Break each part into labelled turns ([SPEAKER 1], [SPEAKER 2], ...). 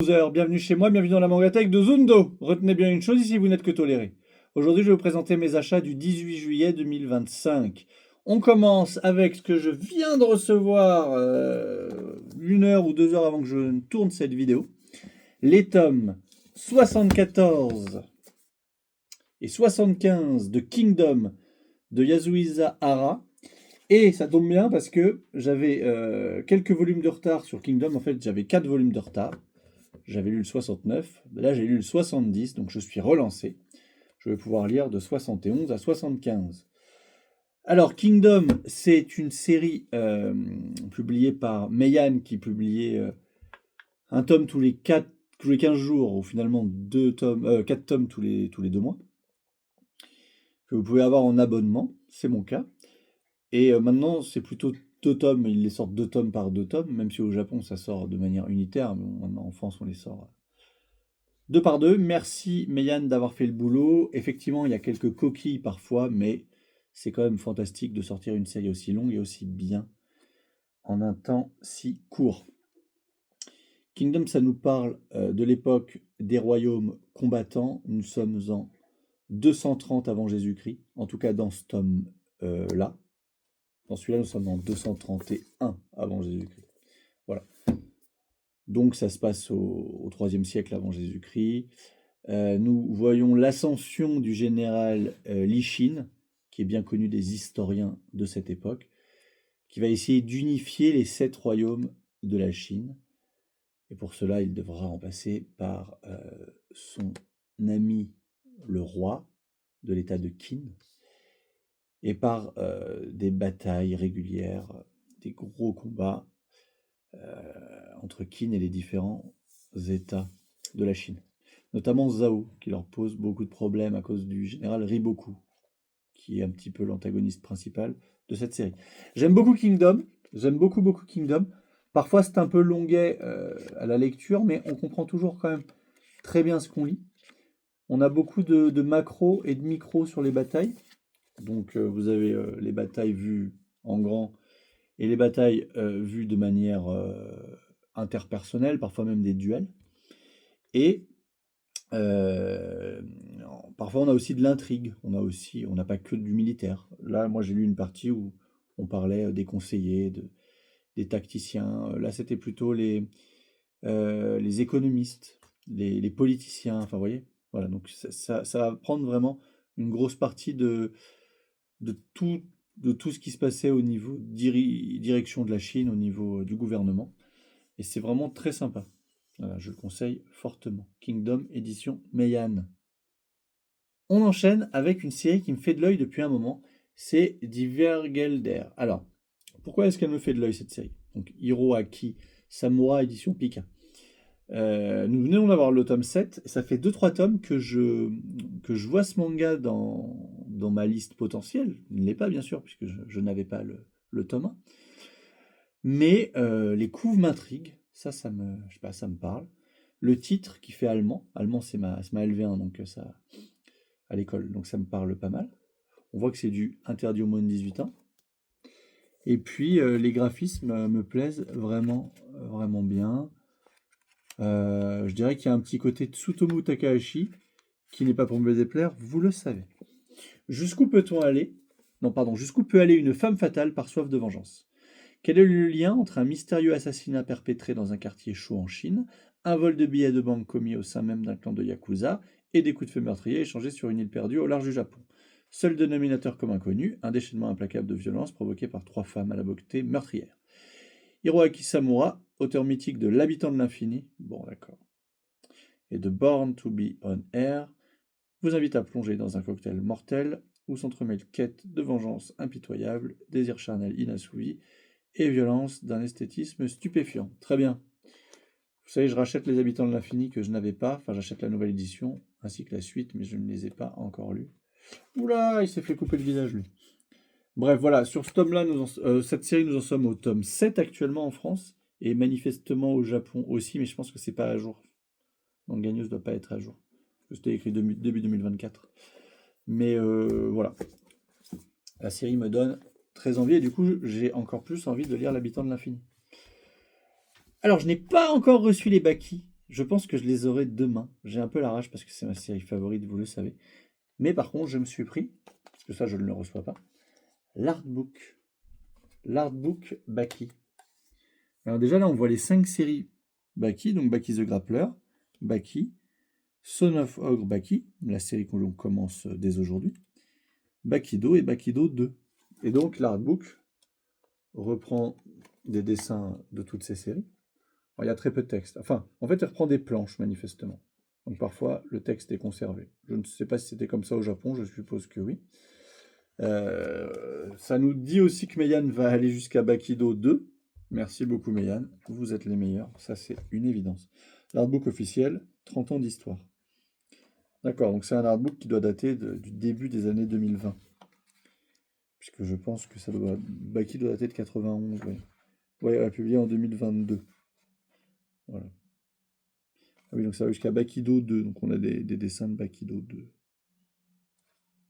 [SPEAKER 1] Bienvenue chez moi, bienvenue dans la Mangatech de Zundo. Retenez bien une chose, ici vous n'êtes que toléré. Aujourd'hui je vais vous présenter mes achats du 18 juillet 2025. On commence avec ce que je viens de recevoir 1 heure ou 2 heures avant que je ne tourne cette vidéo. Les tomes 74 et 75 de Kingdom de Yasuhisa Hara. Et ça tombe bien parce que j'avais quelques volumes de retard sur Kingdom. En fait, j'avais 4 volumes de retard. J'avais lu le 69, là j'ai lu le 70, donc je suis relancé. Je vais pouvoir lire de 71 à 75. Alors, Kingdom, c'est une série publiée par Meian, qui publiait un tome tous les 15 jours, ou finalement 4 tomes tous les 2 mois, que vous pouvez avoir en abonnement, c'est mon cas. Et maintenant, c'est plutôt 2 tomes, ils les sortent 2 tomes par 2 tomes, même si au Japon ça sort de manière unitaire, mais maintenant en France on les sort 2 par 2. Merci Meian d'avoir fait le boulot. Effectivement, il y a quelques coquilles parfois, mais c'est quand même fantastique de sortir une série aussi longue et aussi bien en un temps si court. Kingdom, ça nous parle de l'époque des royaumes combattants. Nous sommes en 230 avant Jésus-Christ, en tout cas dans ce tome-là. Dans celui-là, nous sommes en 231 avant Jésus-Christ. Voilà. Donc ça se passe au 3e siècle avant Jésus-Christ. Nous voyons l'ascension du général Li Xin, qui est bien connu des historiens de cette époque, qui va essayer d'unifier les 7 royaumes de la Chine. Et pour cela, il devra en passer par son ami le roi de l'état de Qin, et par des batailles régulières, des gros combats entre Qin et les différents états de la Chine. Notamment Zhao, qui leur pose beaucoup de problèmes à cause du général Riboku, qui est un petit peu l'antagoniste principal de cette série. J'aime beaucoup Kingdom, j'aime beaucoup Kingdom. Parfois c'est un peu longuet à la lecture, mais on comprend toujours quand même très bien ce qu'on lit. On a beaucoup de macros et de micros sur les batailles. Donc vous avez les batailles vues en grand et les batailles vues de manière interpersonnelle, parfois même des duels. Et parfois on a aussi de l'intrigue, on n'a pas que du militaire. Là, moi j'ai lu une partie où on parlait des conseillers, des tacticiens. Là, c'était plutôt les économistes, les politiciens. Enfin, vous voyez, voilà. Donc ça va prendre vraiment une grosse partie de tout ce qui se passait au niveau direction de la Chine, au niveau du gouvernement. Et c'est vraiment très sympa. Voilà, je le conseille fortement. Kingdom, édition Meian. On enchaîne avec une série qui me fait de l'œil depuis un moment. C'est Divergelder. Alors, pourquoi est-ce qu'elle me fait de l'œil, cette série? Donc, Hiroaki Samura, édition Pika. Nous venons d'avoir le tome 7. Et ça fait 2-3 tomes que je vois ce manga dans ma liste potentielle. Il ne l'est pas, bien sûr, puisque je n'avais pas le tome 1. Mais les couves m'intriguent. Ça me, je sais pas, ça me parle. Le titre qui fait allemand. Allemand, c'est ma LV1, donc ça, à l'école, donc ça me parle pas mal. On voit que c'est du interdit aux moins de 18 ans. Et puis les graphismes me plaisent vraiment, vraiment bien. Je dirais qu'il y a un petit côté Tsutomu Takahashi qui n'est pas pour me déplaire, vous le savez. Jusqu'où peut-on aller? Non, pardon, jusqu'où peut aller une femme fatale par soif de vengeance? Quel est le lien entre un mystérieux assassinat perpétré dans un quartier chaud en Chine, un vol de billets de banque commis au sein même d'un clan de Yakuza, et des coups de feu meurtriers échangés sur une île perdue au large du Japon? Seul dénominateur commun connu, un déchaînement implacable de violence provoqué par 3 femmes à la beauté meurtrière. Hiroaki Samura, auteur mythique de L'habitant de l'infini, bon d'accord, et de Born to be on Air, vous invite à plonger dans un cocktail mortel où s'entremêlent quête de vengeance impitoyable, désir charnel inassouvi et violence d'un esthétisme stupéfiant. Très bien. Vous savez, je rachète Les Habitants de l'Infini que je n'avais pas, enfin j'achète la nouvelle édition, ainsi que la suite, mais je ne les ai pas encore lus. Oula, il s'est fait couper le visage lui. Bref, voilà, sur ce tome-là, cette série, nous en sommes au tome 7 actuellement en France, et manifestement au Japon aussi, mais je pense que c'est pas à jour. Donc Gagnos ne doit pas être à jour. C'était écrit début 2024. Mais voilà. La série me donne très envie, et du coup, j'ai encore plus envie de lire L'Habitant de l'Infini. Alors, je n'ai pas encore reçu les Baki Je pense que je les aurai demain. J'ai un peu la rage parce que c'est ma série favorite, vous le savez. Mais par contre, je me suis pris, parce que ça, je ne le reçois pas, l'artbook. L'artbook Baki. Alors déjà, là, on voit les 5 séries Baki. Donc Baki the Grappler, Baki, Son of Ogre Baki, la série qu'on commence dès aujourd'hui, Bakido et Bakido 2. Et donc l'artbook reprend des dessins de toutes ces séries. Alors, il y a très peu de texte. Enfin, en fait, il reprend des planches, manifestement. Donc parfois, le texte est conservé. Je ne sais pas si c'était comme ça au Japon, je suppose que oui. Ça nous dit aussi que Meian va aller jusqu'à Bakido 2. Merci beaucoup Meian, vous êtes les meilleurs, ça c'est une évidence. L'artbook officiel, 30 ans d'histoire. D'accord, donc c'est un artbook qui doit dater du début des années 2020. Puisque je pense que ça doit... Baki doit dater de 91, oui. Oui, elle a publié en 2022. Voilà. Ah oui, donc ça va jusqu'à Bakido 2, donc on a des dessins de Bakido 2.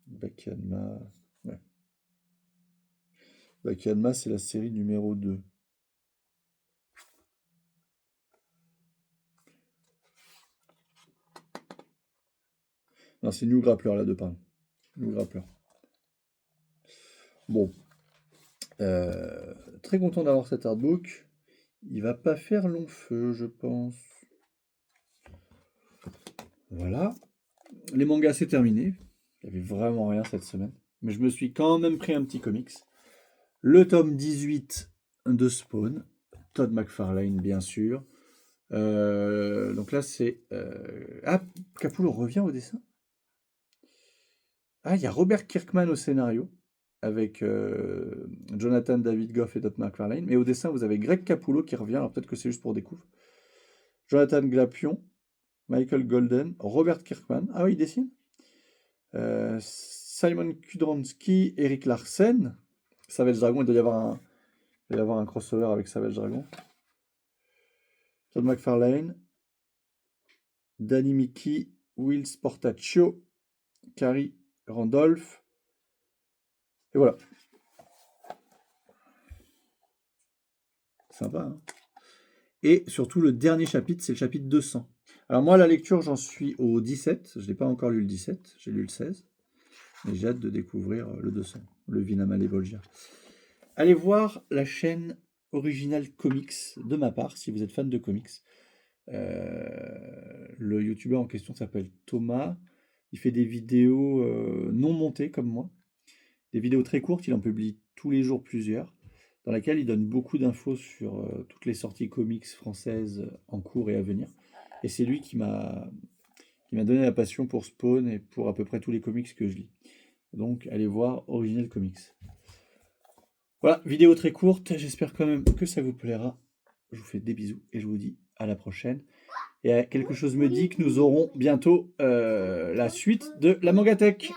[SPEAKER 1] Bakianma... Ouais. Bakianma, c'est la série numéro 2. Non, c'est New Grappler là de parle. New Grappler. Bon. Très content d'avoir cet artbook. Il va pas faire long feu, je pense. Voilà. Les mangas, c'est terminé. Il n'y avait vraiment rien cette semaine. Mais je me suis quand même pris un petit comics. Le tome 18 de Spawn. Todd McFarlane, bien sûr. Donc là, c'est... Ah, Capullo revient au dessin. Ah, il y a Robert Kirkman au scénario, avec Jonathan David Goff et Todd McFarlane. Mais au dessin, vous avez Greg Capullo qui revient. Alors peut-être que c'est juste pour découvrir. Jonathan Glapion, Michael Golden, Robert Kirkman. Ah oui, il dessine. Simon Kudranski, Eric Larsen. Savage Dragon, il doit y avoir un crossover avec Savage Dragon. Todd McFarlane. Danny Mickey, Will Sportaccio, Carrie Randolph. Et voilà. Sympa, hein. Et surtout, le dernier chapitre, c'est le chapitre 200. Alors moi, la lecture, j'en suis au 17. Je n'ai pas encore lu le 17, j'ai lu le 16. Mais j'ai hâte de découvrir le 200, le Vinamale Bolgia. Allez voir la chaîne Original Comics de ma part, si vous êtes fan de comics. Le youtubeur en question s'appelle Thomas. Il fait des vidéos non montées comme moi. Des vidéos très courtes, il en publie tous les jours plusieurs, dans laquelle il donne beaucoup d'infos sur toutes les sorties comics françaises en cours et à venir. Et c'est lui qui m'a donné la passion pour Spawn et pour à peu près tous les comics que je lis. Donc allez voir Original Comics. Voilà, vidéo très courte, j'espère quand même que ça vous plaira. Je vous fais des bisous et je vous dis à la prochaine. Et quelque chose me dit que nous aurons bientôt la suite de la Mangatech.